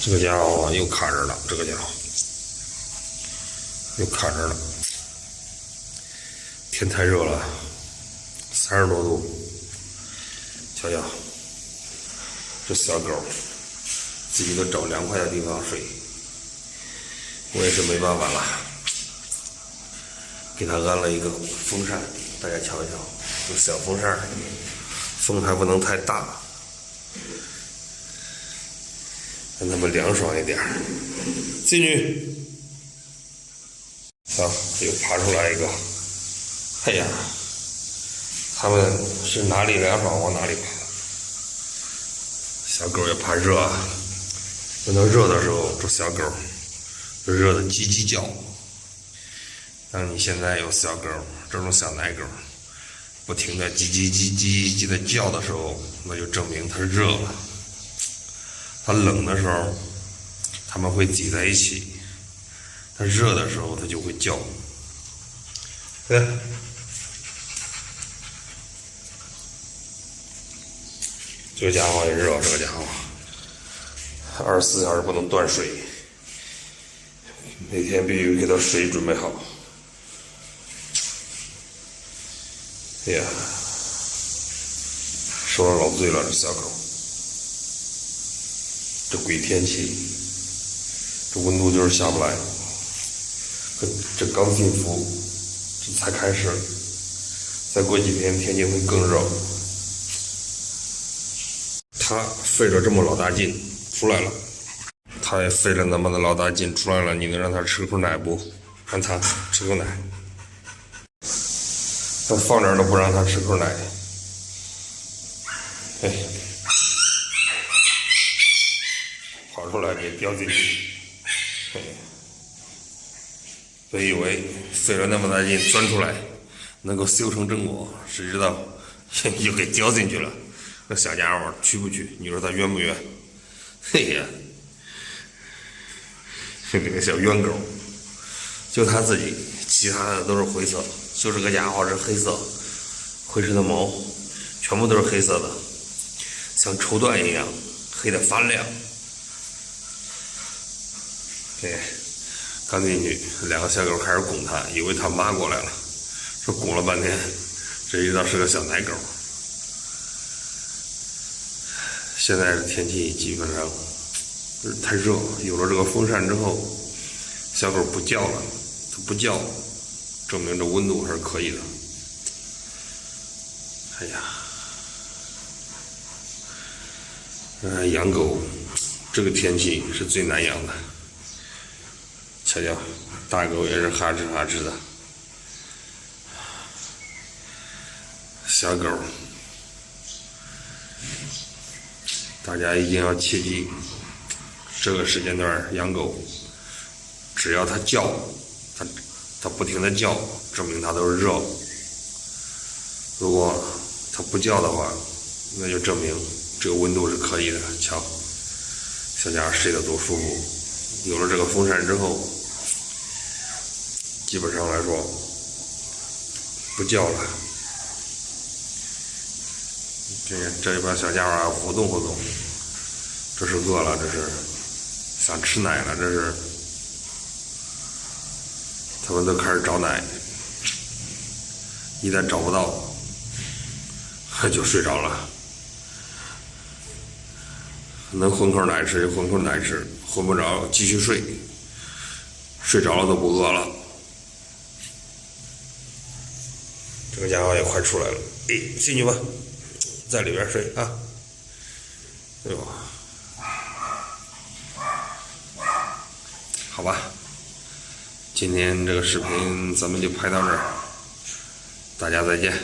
这个家伙又卡着了，这个家伙又卡着了。天太热了，30多度。瞧瞧，这小狗自己都找凉快的地方睡，我也是没办法了，给它安了一个风扇，大家瞧一瞧，这小风扇，风还不能太大，让它们凉爽一点。进去，好，又爬出来一个。哎呀，它们是哪里凉爽往哪里爬。小狗也怕热啊，等到热的时候，这小狗就热得叽叽叫。当你现在有小狗，这种小奶狗，不停的叽叽叽叽叽的叫的时候，那就证明它热了。它冷的时候，它们会挤在一起；它热的时候，它就会叫。这个家伙也热，这个家伙24小时不能断水，每天必须给它水准备好。哎呀，受了老罪了，这小狗。这鬼天气，这温度就是下不来。这刚进伏，这才开始，再过几天天气会更热。他费了这么老大劲出来了，他也费了那么的老大劲出来了，你能让他吃口奶不？让他吃口奶，他放这儿都不让他吃口奶。哎，跑出来给叼进去。哎，本以为费了那么大劲钻出来能够修成正果，谁知道又给叼进去了。这小家伙去不去？你说他冤不冤？嘿呀，这个小冤狗，就他自己，其他的都是灰色，就这个家伙是黑色，灰色的毛，全部都是黑色的，像绸缎一样，黑的发亮。哎，刚进去，两个小狗开始拱它，以为它妈过来了，说拱了半天，谁知道是个小奶狗。现在的天气基本上就是太热，有了这个风扇之后，小狗不叫了，它不叫，证明这温度还是可以的。哎呀，养狗这个天气是最难养的。瞧瞧，大狗也是哈吱哈吱的，小狗。大家一定要切记，这个时间段养狗，只要它叫，它不停的叫，证明它都是热。如果它不叫的话，那就证明这个温度是可以的。瞧，小家伙睡得多舒服。有了这个风扇之后，基本上来说不叫了。这帮小家伙啊，活动活动，这是饿了，这是想吃奶了，这是他们都开始找奶，一旦找不到，就睡着了。能混口奶吃就混口奶吃，混不着继续睡，睡着了都不饿了。这个家伙也快出来了，哎，进去吧。在里边睡啊，对吧？好吧，今天这个视频咱们就拍到这儿，大家再见。